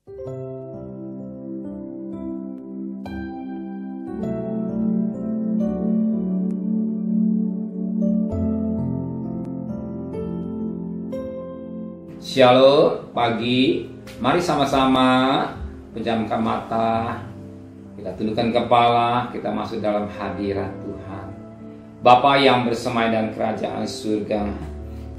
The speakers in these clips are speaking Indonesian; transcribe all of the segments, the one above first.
Shalom pagi, mari sama-sama pejamkan mata, kita tundukkan kepala, kita masuk dalam hadirat Tuhan. Bapa yang bersemai dan kerajaan surga,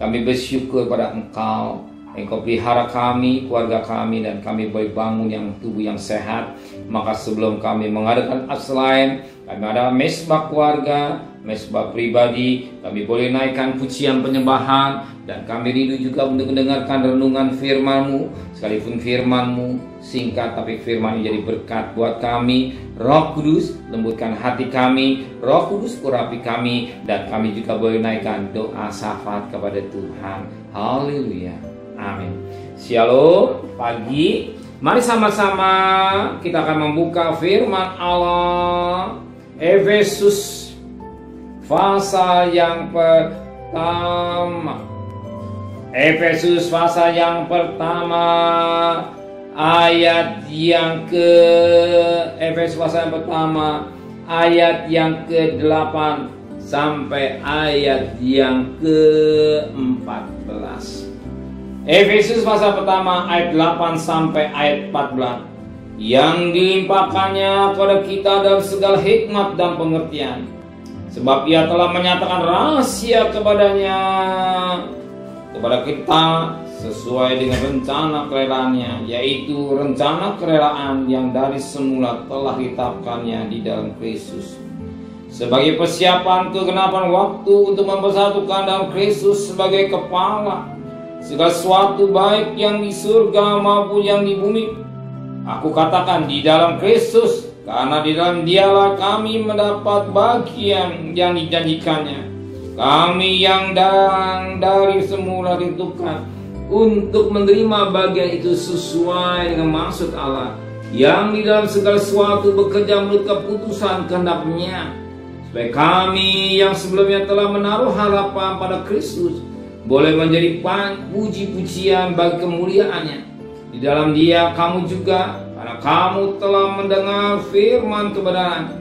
kami bersyukur pada Engkau. Engkau pelihara kami, keluarga kami, dan kami boleh bangun yang tubuh yang sehat. Maka sebelum kami mengadakan outline, kami ada mesbah keluarga, mesbah pribadi, kami boleh naikkan pujian penyembahan, dan kami rindu juga untuk mendengarkan renungan firman-Mu. Sekalipun firman-Mu singkat, tapi firman jadi berkat buat kami. Roh Kudus, lembutkan hati kami. Roh Kudus, urapi kami. Dan kami juga boleh naikkan doa syafaat kepada Tuhan. Haleluya. Amin. Shalom pagi. Mari sama-sama kita akan membuka firman Allah. Efesus pasal yang pertama. Efesus pasal yang pertama ayat yang ke-8 sampai ayat yang ke-14. Efesus pasal pertama ayat 8 sampai ayat 14. Yang dilimpahkannya kepada kita dalam segala hikmat dan pengertian, sebab Ia telah menyatakan rahasia kepada kita sesuai dengan rencana kerelaannya, yaitu rencana kerelaan yang dari semula telah ditetapkannya di dalam Kristus, sebagai persiapan kegenapan waktu untuk mempersatukan dalam Kristus sebagai kepala segala sesuatu, baik yang di surga maupun yang di bumi. Aku katakan di dalam Kristus, karena di dalam Dialah kami mendapat bagian yang dijanjikannya. Kami yang dari semula ditentukan untuk menerima bagian itu sesuai dengan maksud Allah, yang di dalam segala sesuatu bekerja menurut keputusan kehendak-Nya, supaya kami yang sebelumnya telah menaruh harapan pada Kristus boleh menjadi puji-pujian bagi kemuliaan-Nya. Di dalam Dia kamu juga, karena kamu telah mendengar firman kebenaran,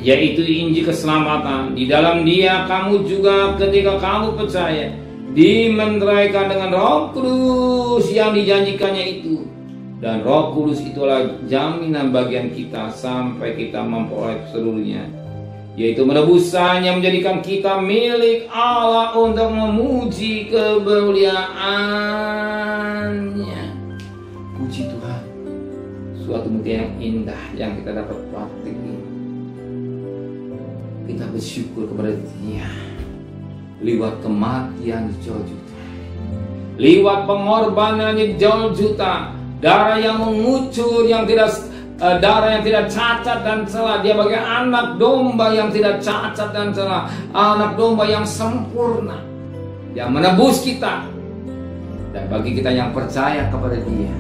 yaitu Injil keselamatan. Di dalam Dia kamu juga ketika kamu percaya dimeteraikan dengan Roh Kudus yang dijanjikannya itu. Dan Roh Kudus itulah jaminan bagian kita sampai kita memperoleh seluruhnya, yaitu menebusannya, menjadikan kita milik Allah untuk memuji kemuliaan-Nya. Puji Tuhan, suatu mulia yang indah yang kita dapat praktikkan. Kita bersyukur kepada Dia lewat kematian jauh juta, lewat pengorbanan jauh juta, darah yang mengucur, yang tidak darah yang tidak cacat dan celah. Dia bagai anak domba yang tidak cacat dan celah, anak domba yang sempurna, yang menebus kita. Dan bagi kita yang percaya kepada Dia,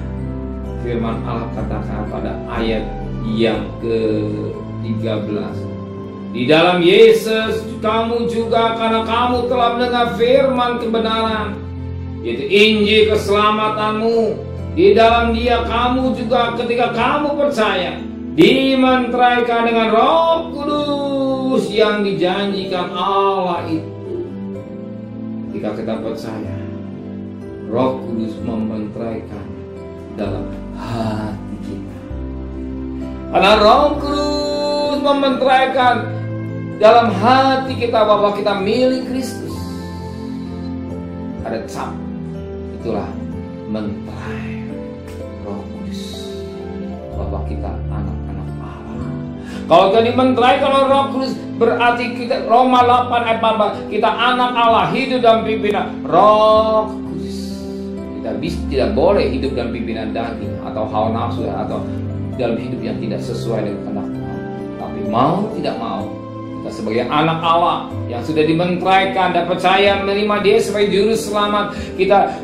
firman Allah katakan pada ayat yang ke-13, di dalam Yesus kamu juga, karena kamu telah mendengar firman kebenaran, yaitu Injil keselamatanmu. Di dalam Dia kamu juga ketika kamu percaya dimeteraikan dengan Roh Kudus yang dijanjikan Allah itu. Ketika kita percaya, Roh Kudus memeteraikan dalam hati kita. Karena Roh Kudus memeteraikan dalam hati kita bahwa kita milik Kristus, ada cap, itulah menterai Roh Kudus bahwa kita anak-anak Allah. Kalau jadi menterai kalau Roh Kudus, berarti kita, Roma 8 ayat 14, kita anak Allah, hidup dalam pimpinan Roh Kudus. Kita tidak boleh hidup dalam pimpinan daging atau hawa nafsu, atau dalam hidup yang tidak sesuai dengan kehendak Tuhan. Tapi mau tidak mau, kita sebagai anak Allah yang sudah dimeteraikan dan percaya menerima Dia sebagai juru selamat, kita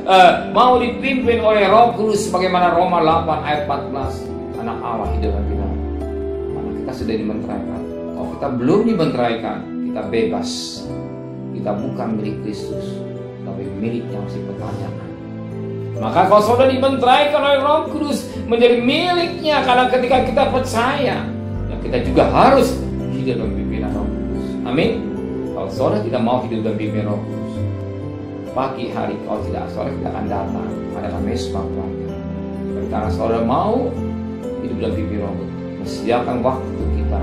mau dipimpin oleh Roh Kudus sebagaimana Roma 8 ayat 14, anak Allah hidup dalam pimpinan. Karena kita sudah dimeteraikan. Kalau kita belum dimeteraikan, kita bebas. Kita bukan milik Kristus, tapi milik yang masih pertanyaan. Maka kalau saudara dibenteraikan oleh Roh Kudus menjadi miliknya, karena ketika kita percaya, ya kita juga harus hidup dalam pimpinan Roh Kudus. Amin. Kalau saudara tidak mau hidup dalam pimpinan Roh Kudus, pagi hari kalau tidak, saudara tidak akan datang pada mesbah keluarga. Karena saudara mau hidup dalam pimpinan Roh Kudus, sediakan waktu kita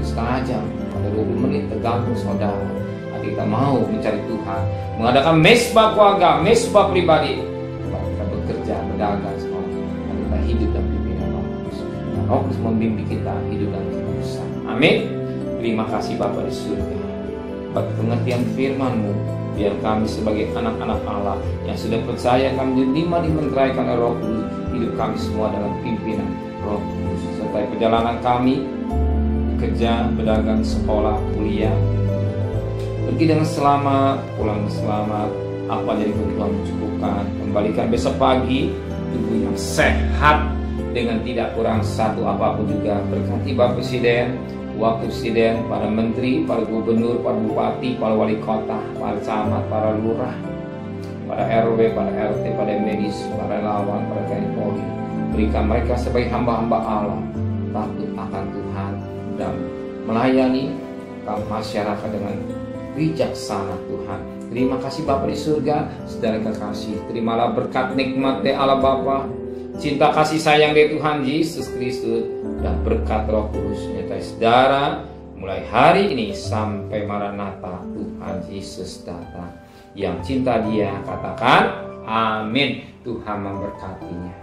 setengah jam pada 20 menit tergantung saudara. Hati kita mau mencari Tuhan, mengadakan mesbah keluarga, mesbah pribadi, kita bekerja, berdagang, sekolah, kita hidup dalam pimpinan Roh Kudus. Roh Kudus membimbing kita hidup dalam kekudusan. Amin. Terima kasih Bapa di surga, buat pengertian firman-Mu. Biar kami sebagai anak-anak Allah yang sudah percaya, kami diterima dimenteraikan oleh Roh Kudus, hidup kami semua dalam pimpinan Roh Kudus. Sertai perjalanan kami, kerja, berdagang, sekolah, kuliah, pergi dengan selamat, pulang dengan selamat. Apa jadi kebutuhan mencukupkan, kembalikan besok pagi tubuh yang sehat dengan tidak kurang satu apapun juga. Berkati Bapak Presiden, Wakil Presiden, para menteri, para gubernur, para bupati, para wali kota, para camat, para lurah, para RW, para RT, para medis, para relawan, para TNI Polri. Berikan mereka sebagai hamba-hamba Allah, takut akan Tuhan dan melayani masyarakat dengan bijaksana Tuhan. Terima kasih Bapa di surga, saudara kekasih. Terimalah berkat nikmat dari Allah Bapa, cinta kasih sayang dari Tuhan Yesus Kristus, dan berkat Roh Kudus menyertai saudara mulai hari ini sampai Maranatha Tuhan Yesus datang. Yang cinta Dia katakan amin. Tuhan memberkatinya.